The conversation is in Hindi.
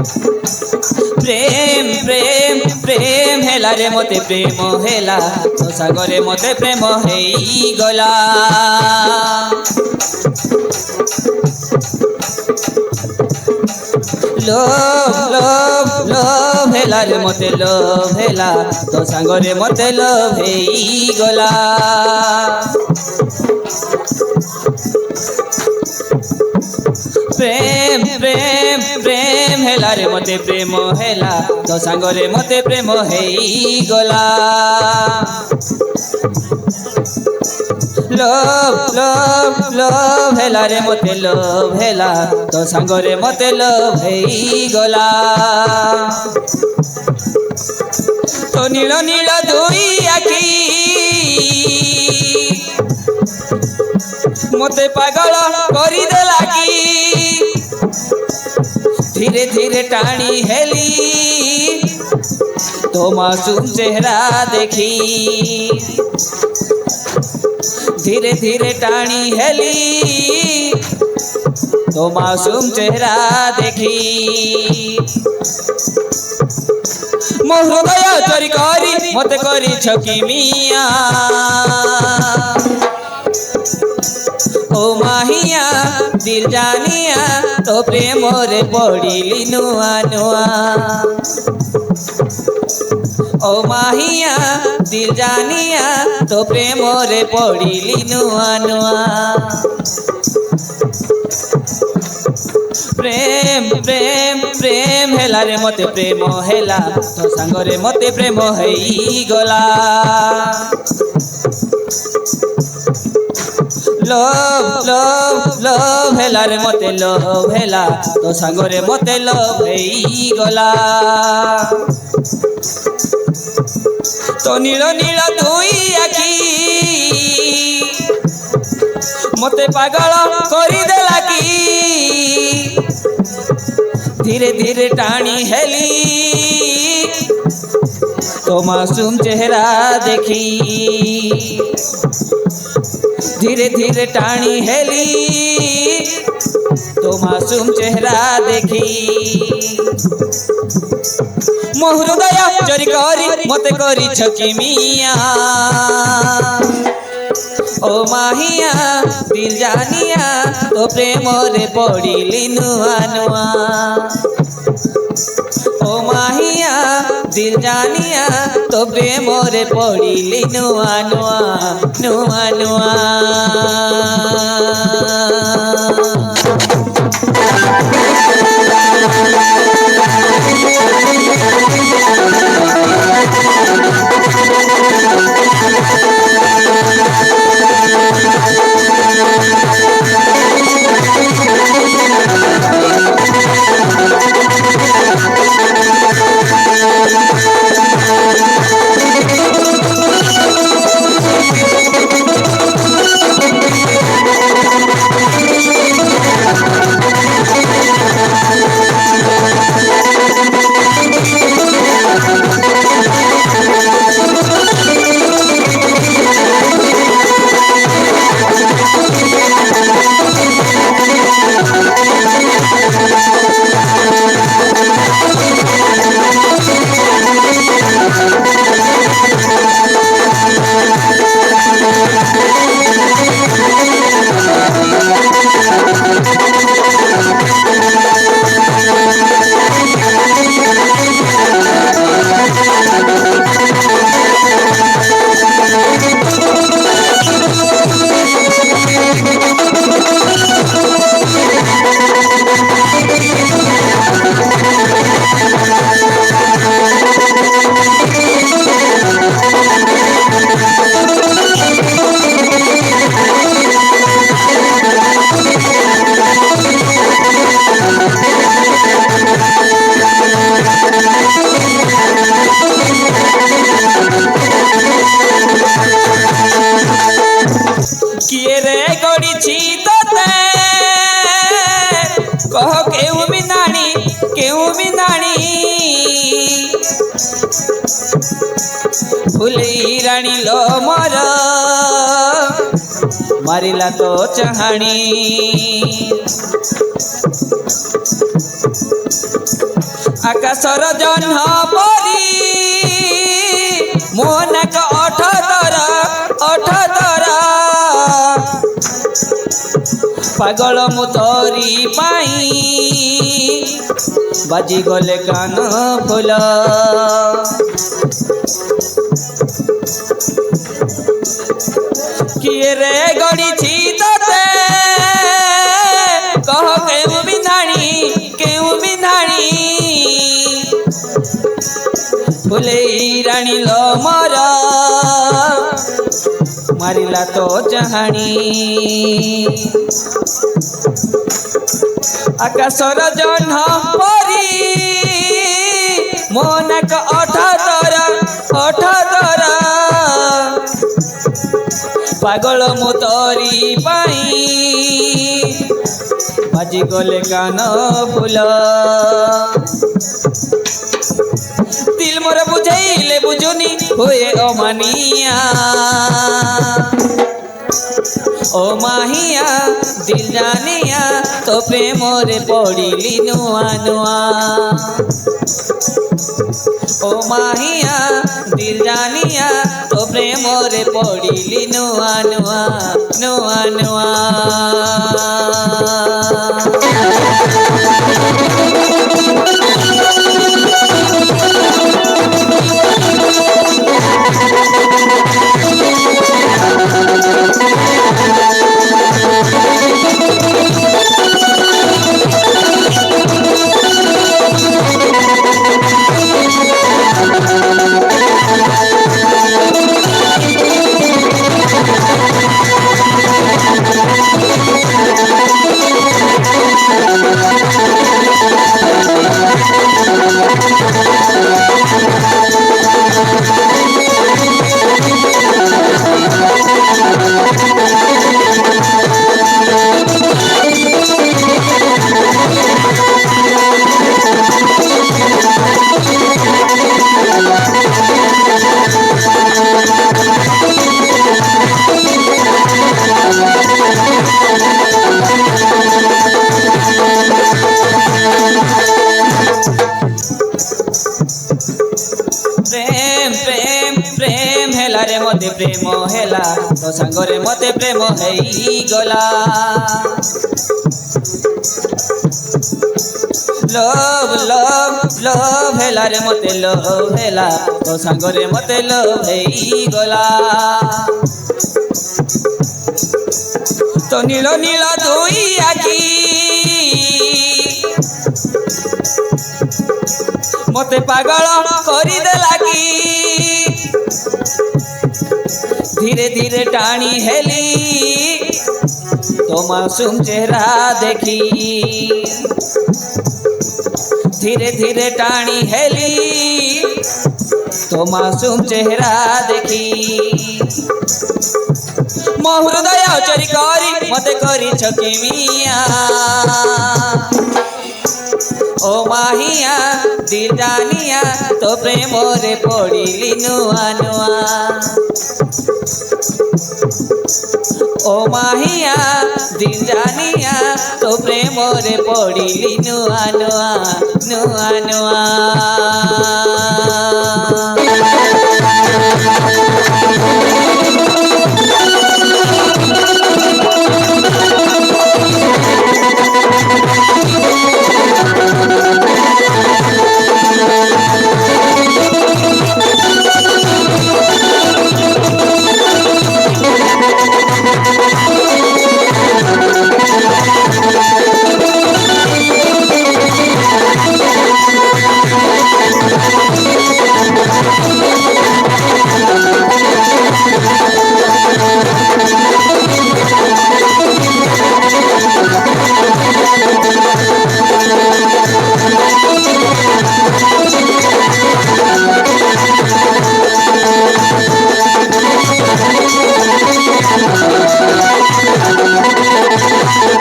प्रेम प्रेम प्रेम हेला रे मते प्रेम हेला तो सागरे मते प्रेम हेई गला लोभ लोभ लोभ हेला रे मते लोभ हेला तो सागरे मते लोभ हेई गला प्रेम प्रेम प्रेम हेला रे मते प्रेम हेला तो सांगरे मते प्रेम हेई गला लोभ लोभ लोभ हेला रे मते लोभ हेला तो सांगरे मते लोभ हेई गला तो नील नील दुई आखी मते पागल करी देला की धीरे धीरे टाणी हेली तो मासूम चेहरा देखी धीरे धीरे टाणी हेली तो मासूम चेहरा देखी मो हृदय चोरी करी मते करी छकी मिया ओ माहिया दिल जानिया तो प्रेम रे पड़िली नुआ नुआ ओ माहिया दिल जानिया तो प्रेम रे पड़िली नुआ नुआ प्रेम प्रेम प्रेम हेला रे मते प्रेम हेला तो सांगरे मते प्रेम हेई गला लोभ लोभ लोभ हेला रे मते लोभ हेला तो सांगरे मते लोभ हेई गला तो नील नील दुई आखी मते पागल करी देला की धीरे धीरे टाणी हेली तो मासूम चेहरा देखी धीरे धीरे टाणी हेली तो मासूम चेहरा देखी मो हृदय चोरी करी मते करी छकी मिया ओ माहिया दिल जानिया तो प्रेम रे पड़िली नुआ नुआ ओ माहिया दिल जानिया तो प्रेम रे पड़िली नुआ नुआ नुआ नुआ फुलई रानी लो मोर मारिला तो चाहणी আকাশর জহ্ন পরি মোহনাক অঠদর পাগল মু তোরি পাই বাজি গলে কান ফুল কিয়ে রে গড়িছি তোতে কহ কেউ বিধানী ফুলেই রাণীল মর মারিলা তো চাহানি আকাশর জহ্ন পরি মোহনাক অঠদর পাগল মু তোরি পাই বাজি গলে কান ফুল দিল মোর বুঝাইলে বুঝুনি হয়ে অমানিয়া ও মাহিয়া দিল জানিয়া তো প্রেমরে পড়িলি নুয়া নুয়া ও মাহিয়া দিল জানিয়া তো প্রেমরে পড়িলি নুয়া নুয়া নুয়া নুয়া প্রেম হেলা রে মতে প্রেম হেলা তো সাঙ্গরে মতে প্রেম হেই গলা লভ লভ লভ হেলা রে মতে লভ হেলা তো সাঙ্গরে মতে লভ হেই গলা তো নীল নীল দুই আখি মতে পাগল করি দেলা কি ধীরে ধীরে টানি হেলি তো মাসুম চেহারা দেখি ধীরে ধীরে টানি হেলি তো মাসুম চেহারা দেখি মো হৃদয় চরি করি মতে করিছ কেমিয়া ও মাহিয়া দিল জানিয়া তো প্রেমরে পড়িলি নুয়া নুয়া ও মাহিয়া দিল জানিয়া তো প্রেমরে পড়িলি নুয়া নুয়া নুয়া নুয়া